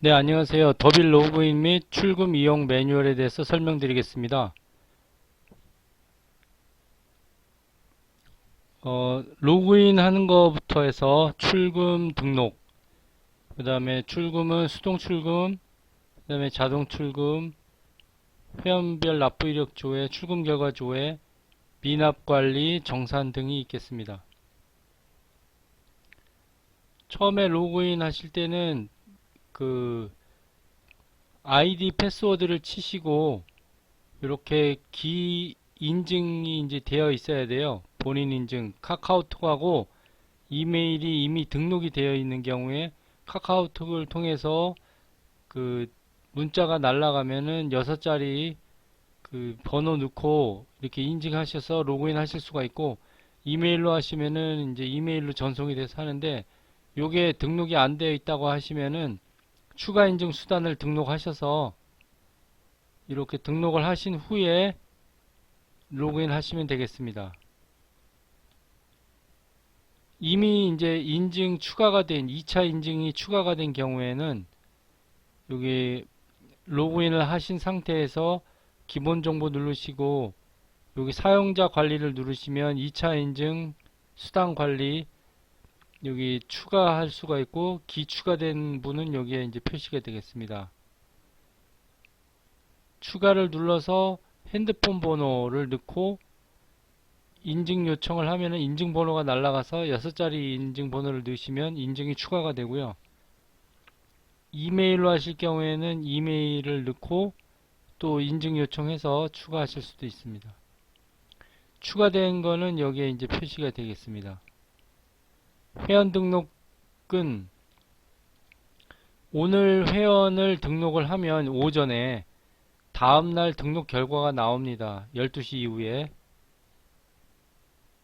네, 안녕하세요. 더빌 로그인 및 출금 이용 매뉴얼에 대해서 설명드리겠습니다. 로그인 하는 것부터 해서 출금 등록, 그 다음에 출금은 수동 출금, 그 다음에 자동 출금, 회원별 납부 이력 조회, 출금 결과 조회, 미납 관리, 정산 등이 있겠습니다. 처음에 로그인 하실 때는 그 아이디 패스워드를 치시고 이렇게 기 인증이 이제 되어 있어야 돼요. 본인 인증, 카카오톡하고 이메일이 이미 등록이 되어 있는 경우에 카카오톡을 통해서 그 문자가 날라가면은 6자리 그 번호 넣고 이렇게 인증하셔서 로그인 하실 수가 있고, 이메일로 하시면은 이제 이메일로 전송이 돼서 하는데, 요게 등록이 안 되어 있다고 하시면은 추가 인증 수단을 등록하셔서 이렇게 등록을 하신 후에 로그인 하시면 되겠습니다. 이미 이제 인증 추가가 된 2차 인증이 추가가 된 경우에는 여기 로그인을 하신 상태에서 기본 정보 누르시고 여기 사용자 관리를 누르시면 2차 인증 수단 관리 여기 추가할 수가 있고, 기추가된 분은 여기에 이제 표시가 되겠습니다. 추가를 눌러서 핸드폰 번호를 넣고 인증 요청을 하면은 인증번호가 날라가서 6자리 인증번호를 넣으시면 인증이 추가가 되고요. 이메일로 하실 경우에는 이메일을 넣고 또 인증 요청해서 추가하실 수도 있습니다. 추가된 거는 여기에 이제 표시가 되겠습니다. 회원 등록은 오늘 회원을 등록을 하면 오전에 다음날 등록 결과가 나옵니다. 12시 이후에.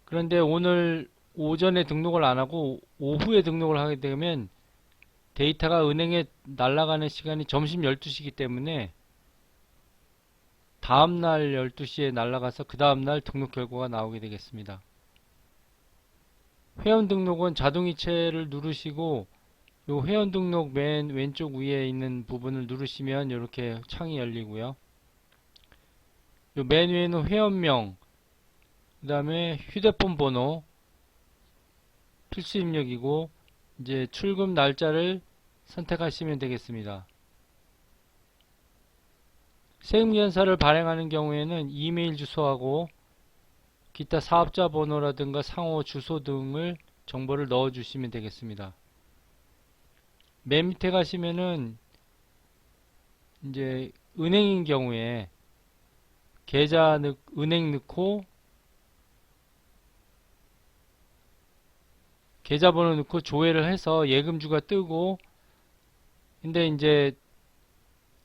그런데 오늘 오전에 등록을 안 하고 오후에 등록을 하게 되면 데이터가 은행에 날아가는 시간이 점심 12시이기 때문에 다음날 12시에 날아가서 그 다음날 등록 결과가 나오게 되겠습니다. 회원 등록은 자동이체를 누르시고 요 회원 등록 맨 왼쪽 위에 있는 부분을 누르시면 이렇게 창이 열리고요. 요 맨 위에는 회원명, 그 다음에 휴대폰 번호, 필수 입력이고 이제 출금 날짜를 선택하시면 되겠습니다. 세금계산서를 발행하는 경우에는 이메일 주소하고 기타 사업자 번호라든가 상호 주소 등을 정보를 넣어 주시면 되겠습니다. 맨 밑에 가시면은 이제 은행인 경우에 은행 넣고 계좌번호 넣고 조회를 해서 예금주가 뜨고, 근데 이제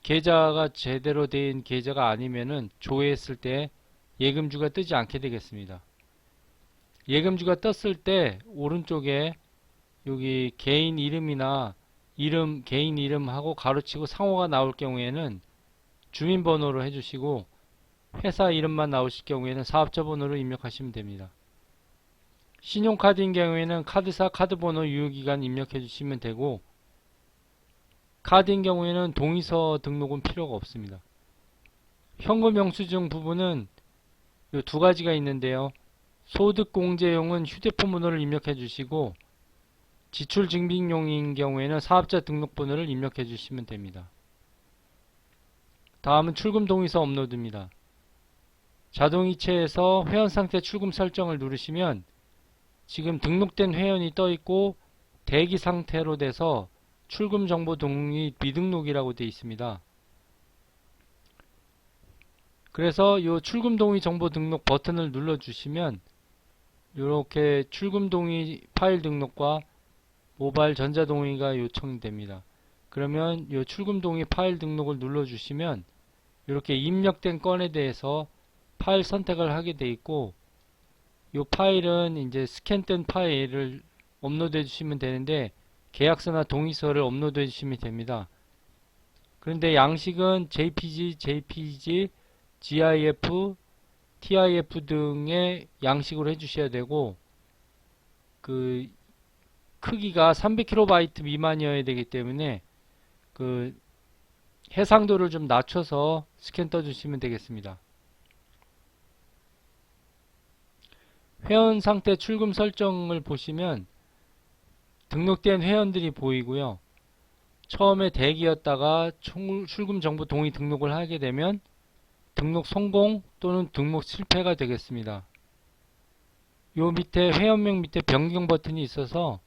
계좌가 제대로 된 계좌가 아니면은 조회했을 때 예금주가 뜨지 않게 되겠습니다. 예금주가 떴을 때 오른쪽에 여기 개인 이름이나 개인 이름하고 가로치고 상호가 나올 경우에는 주민번호로 해주시고, 회사 이름만 나오실 경우에는 사업자 번호로 입력하시면 됩니다. 신용카드인 경우에는 카드사 카드번호 유효기간 입력해 주시면 되고, 카드인 경우에는 동의서 등록은 필요가 없습니다. 현금 영수증 부분은 이 두 가지가 있는데요. 소득공제용은 휴대폰 번호를 입력해 주시고, 지출증빙용인 경우에는 사업자 등록번호를 입력해 주시면 됩니다. 다음은 출금 동의서 업로드입니다. 자동이체에서 회원상태 출금 설정을 누르시면 지금 등록된 회원이 떠 있고 대기 상태로 돼서 출금 정보 동의 미등록이라고 되어 있습니다. 그래서 이 출금 동의 정보 등록 버튼을 눌러 주시면 이렇게 출금 동의 파일 등록과 모바일 전자 동의가 요청됩니다. 그러면 이 출금 동의 파일 등록을 눌러 주시면 이렇게 입력된 건에 대해서 파일 선택을 하게 되어 있고, 이 파일은 이제 스캔된 파일을 업로드해 주시면 되는데 계약서나 동의서를 업로드해 주시면 됩니다. 그런데 양식은 JPG, JPG, GIF, TIF 등의 양식으로 해주셔야 되고, 그 크기가 300KB 미만이어야 되기 때문에 그 해상도를 좀 낮춰서 스캔 떠주시면 되겠습니다. 회원 상태 출금 설정을 보시면 등록된 회원들이 보이고요. 처음에 대기였다가 출금 정보 동의 등록을 하게 되면 등록 성공 또는 등록 실패가 되겠습니다. 요 밑에 회원명 밑에 변경 버튼이 있어서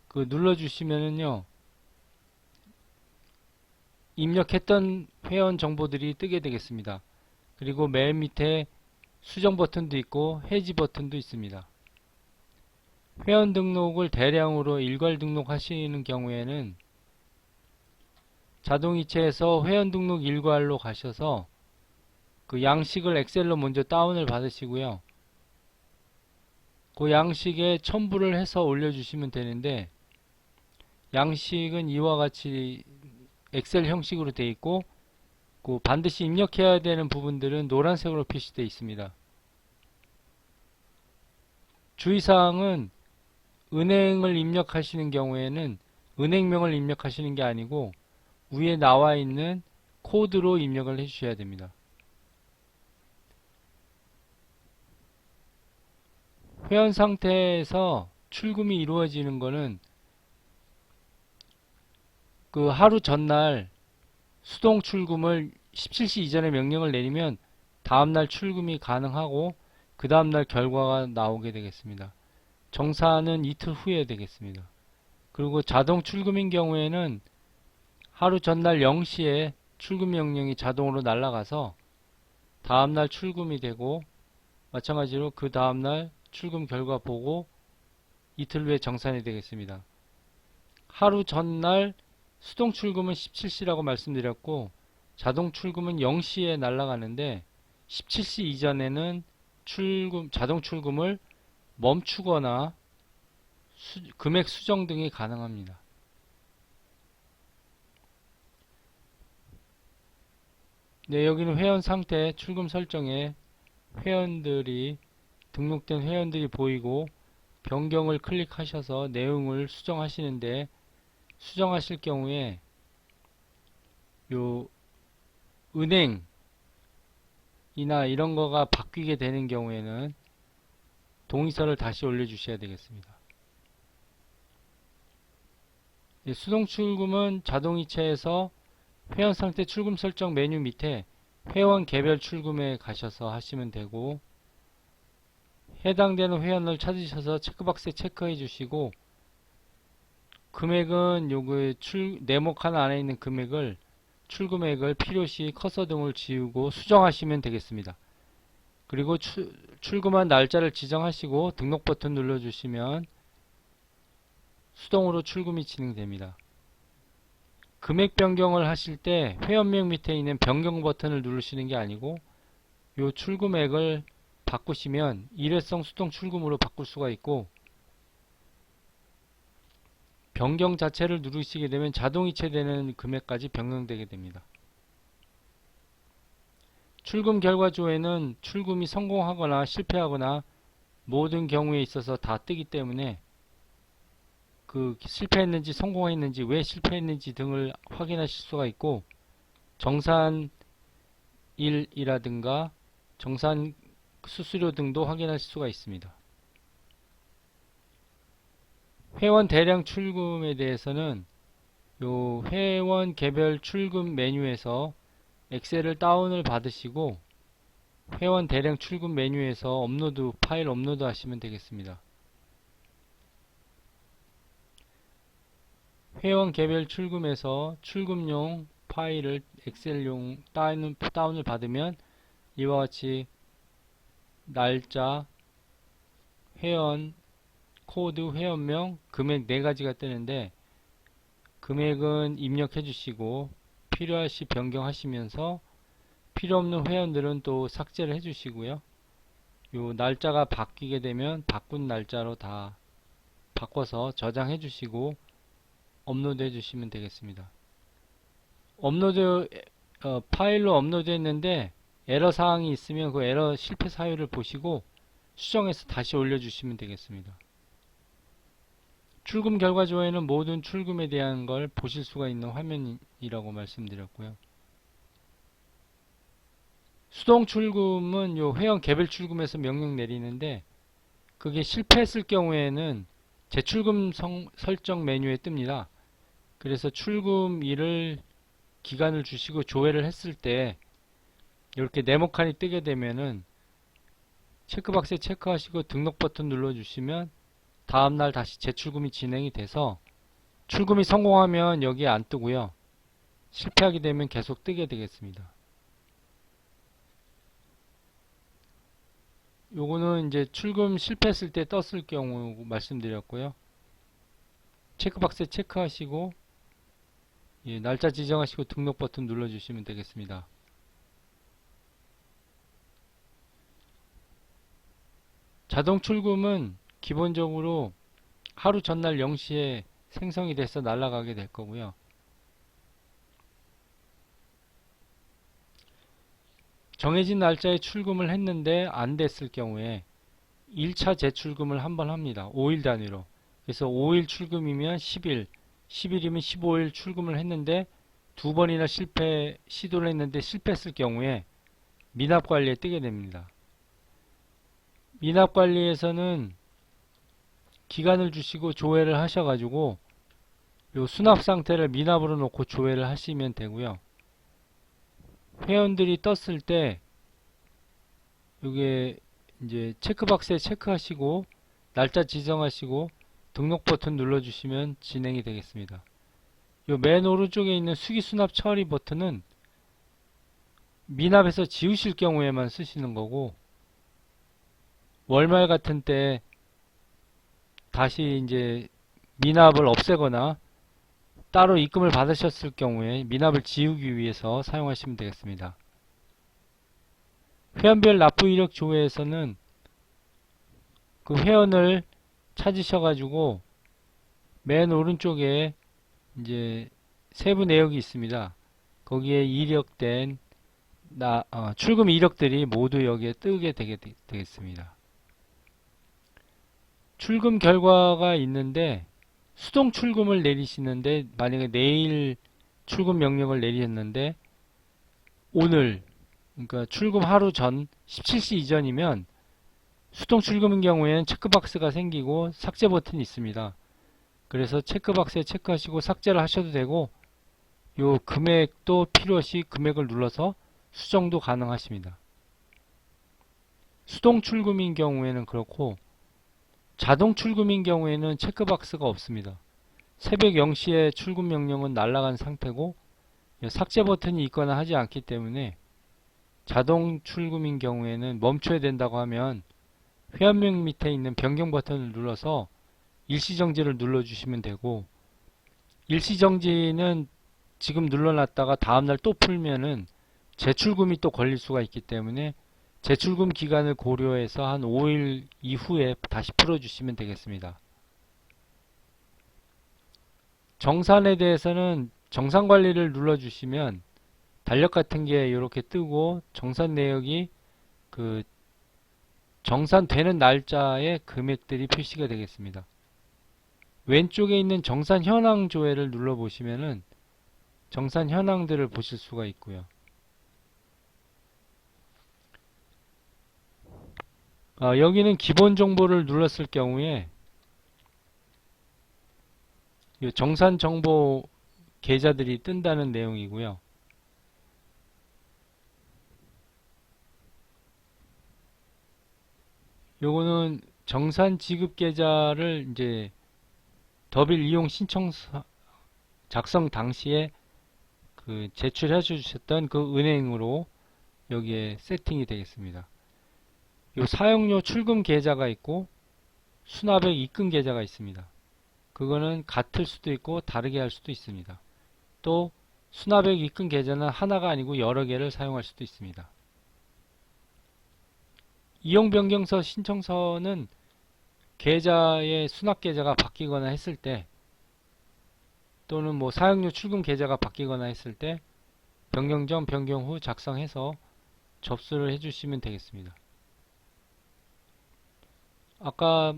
그 눌러주시면은요, 입력했던 회원 정보들이 뜨게 되겠습니다. 그리고 맨 밑에 수정 버튼도 있고 해지 버튼도 있습니다. 회원 등록을 대량으로 일괄 등록하시는 경우에는 자동이체에서 회원 등록 일괄로 가셔서 그 양식을 엑셀로 먼저 다운을 받으시고요. 그 양식에 첨부를 해서 올려주시면 되는데, 양식은 이와 같이 엑셀 형식으로 되어 있고, 그 반드시 입력해야 되는 부분들은 노란색으로 표시되어 있습니다. 주의사항은 은행을 입력하시는 경우에는 은행명을 입력하시는 게 아니고 위에 나와 있는 코드로 입력을 해주셔야 됩니다. 회원 상태에서 출금이 이루어지는 것은 그 하루 전날 수동 출금을 17시 이전에 명령을 내리면 다음날 출금이 가능하고 그 다음날 결과가 나오게 되겠습니다. 정사는 이틀 후에 되겠습니다. 그리고 자동 출금인 경우에는 하루 전날 0시에 출금 명령이 자동으로 날아가서 다음날 출금이 되고, 마찬가지로 그 다음날 출금 결과 보고 이틀 후에 정산이 되겠습니다. 하루 전날 수동 출금은 17시라고 말씀드렸고 자동 출금은 0시에 날아가는데 17시 이전에는 자동 출금을 멈추거나 금액 수정 등이 가능합니다. 네, 여기는 회원 상태 출금 설정에 등록된 회원들이 보이고 변경을 클릭하셔서 내용을 수정하시는데, 수정하실 경우에 요 은행이나 이런 거가 바뀌게 되는 경우에는 동의서를 다시 올려주셔야 되겠습니다. 수동 출금은 자동이체에서 회원 상태 출금 설정 메뉴 밑에 회원 개별 출금에 가셔서 하시면 되고, 해당되는 회원을 찾으셔서 체크박스에 체크해 주시고, 금액은 요거 네모칸 안에 있는 금액을 출금액을 필요시 커서 등을 지우고 수정하시면 되겠습니다. 그리고 출금한 날짜를 지정하시고 등록 버튼 눌러주시면 수동으로 출금이 진행됩니다. 금액 변경을 하실 때 회원명 밑에 있는 변경 버튼을 누르시는 게 아니고 요 출금액을 바꾸시면 일회성 수동 출금으로 바꿀 수가 있고, 변경 자체를 누르시게 되면 자동이체되는 금액까지 변경되게 됩니다. 출금 결과 조회는 출금이 성공하거나 실패하거나 모든 경우에 있어서 다 뜨기 때문에 그 실패했는지 성공했는지 왜 실패했는지 등을 확인하실 수가 있고, 정산일이라든가 정산 수수료 등도 확인하실 수가 있습니다. 회원 대량 출금에 대해서는 요 회원 개별 출금 메뉴에서 엑셀을 다운을 받으시고 회원 대량 출금 메뉴에서 파일 업로드 하시면 되겠습니다. 회원 개별 출금에서 출금용 파일을 엑셀용 다운을 받으면 이와 같이 날짜, 회원, 코드, 회원명, 금액 4가지가 뜨는데, 금액은 입력해 주시고 필요하시 변경하시면서 필요없는 회원들은 또 삭제를 해 주시고요. 요 날짜가 바뀌게 되면 바꾼 날짜로 다 바꿔서 저장해 주시고 업로드 해 주시면 되겠습니다. 파일로 업로드 했는데 에러 사항이 있으면 그 에러 실패 사유를 보시고 수정해서 다시 올려주시면 되겠습니다. 출금 결과 조회는 모든 출금에 대한 걸 보실 수가 있는 화면이라고 말씀드렸고요. 수동 출금은 요 회원 개별 출금에서 명령 내리는데 그게 실패했을 경우에는 재출금 설정 메뉴에 뜹니다. 그래서 출금일을 기간을 주시고 조회를 했을 때 이렇게 네모칸이 뜨게 되면은 체크박스에 체크하시고 등록 버튼 눌러주시면 다음날 다시 재출금이 진행이 돼서 출금이 성공하면 여기에 안 뜨고요. 실패하게 되면 계속 뜨게 되겠습니다. 요거는 이제 출금 실패했을 때 떴을 경우 말씀드렸고요. 체크박스에 체크하시고 예, 날짜 지정하시고 등록 버튼 눌러주시면 되겠습니다. 자동 출금은 기본적으로 하루 전날 0시에 생성이 돼서 날아가게 될 거고요. 정해진 날짜에 출금을 했는데 안 됐을 경우에 1차 재출금을 한번 합니다. 5일 단위로. 그래서 5일 출금이면 10일, 10일이면 15일 출금을 했는데 두 번이나 시도를 했는데 실패했을 경우에 미납관리에 뜨게 됩니다. 미납관리에서는 기간을 주시고 조회를 하셔가지고 요 수납 상태를 미납으로 놓고 조회를 하시면 되고요. 회원들이 떴을 때 요게 이제 체크박스에 체크하시고 날짜 지정하시고 등록 버튼 눌러주시면 진행이 되겠습니다. 요 맨 오른쪽에 있는 수기수납 처리 버튼은 미납에서 지우실 경우에만 쓰시는 거고 월말 같은 때 다시 이제 미납을 없애거나 따로 입금을 받으셨을 경우에 미납을 지우기 위해서 사용하시면 되겠습니다. 회원별 납부 이력 조회에서는 그 회원을 찾으셔가지고 맨 오른쪽에 이제 세부 내역이 있습니다. 거기에 이력된 출금 이력들이 모두 여기에 뜨게 되겠습니다. 출금 결과가 있는데 수동 출금을 내리시는데 만약에 내일 출금 명령을 내리셨는데 오늘 그러니까 출금 하루 전 17시 이전이면 수동 출금인 경우에는 체크박스가 생기고 삭제 버튼이 있습니다. 그래서 체크박스에 체크하시고 삭제를 하셔도 되고 요 금액도 필요시 금액을 눌러서 수정도 가능하십니다. 수동 출금인 경우에는 그렇고 자동 출금인 경우에는 체크박스가 없습니다. 새벽 0시에 출금 명령은 날아간 상태고 삭제 버튼이 있거나 하지 않기 때문에 자동 출금인 경우에는 멈춰야 된다고 하면 회원명 밑에 있는 변경 버튼을 눌러서 일시정지를 눌러주시면 되고 일시정지는 지금 눌러놨다가 다음날 또 풀면은 재출금이 또 걸릴 수가 있기 때문에 재출금 기간을 고려해서 한 5일 이후에 다시 풀어주시면 되겠습니다. 정산에 대해서는 정산관리를 눌러주시면 달력 같은 게 이렇게 뜨고 정산 내역이 그 정산되는 날짜의 금액들이 표시가 되겠습니다. 왼쪽에 있는 정산 현황 조회를 눌러보시면은 정산 현황들을 보실 수가 있고요. 여기는 기본 정보를 눌렀을 경우에 정산 정보 계좌들이 뜬다는 내용이고요. 요거는 정산 지급 계좌를 이제 더빌 이용 신청 작성 당시에 그 제출해 주셨던 그 은행으로 여기에 세팅이 되겠습니다. 요 사용료 출금 계좌가 있고 수납액 입금 계좌가 있습니다. 그거는 같을 수도 있고 다르게 할 수도 있습니다. 또 수납액 입금 계좌는 하나가 아니고 여러 개를 사용할 수도 있습니다. 이용변경서 신청서는 계좌의 수납 계좌가 바뀌거나 했을 때 또는 뭐 사용료 출금 계좌가 바뀌거나 했을 때 변경 전 변경 후 작성해서 접수를 해주시면 되겠습니다. 아까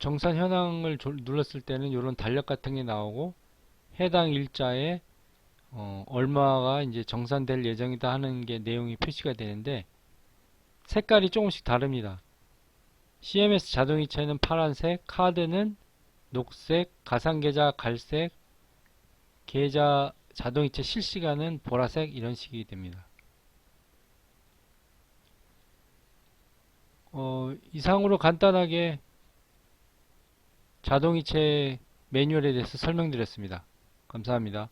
정산 현황을 눌렀을 때는 이런 달력 같은 게 나오고 해당 일자에 얼마가 이제 정산될 예정이다 하는 게 내용이 표시가 되는데 색깔이 조금씩 다릅니다. CMS 자동이체는 파란색, 카드는 녹색, 가상계좌 갈색, 계좌 자동이체 실시간은 보라색 이런 식이 됩니다. 이상으로 간단하게 자동이체 매뉴얼에 대해서 설명드렸습니다. 감사합니다.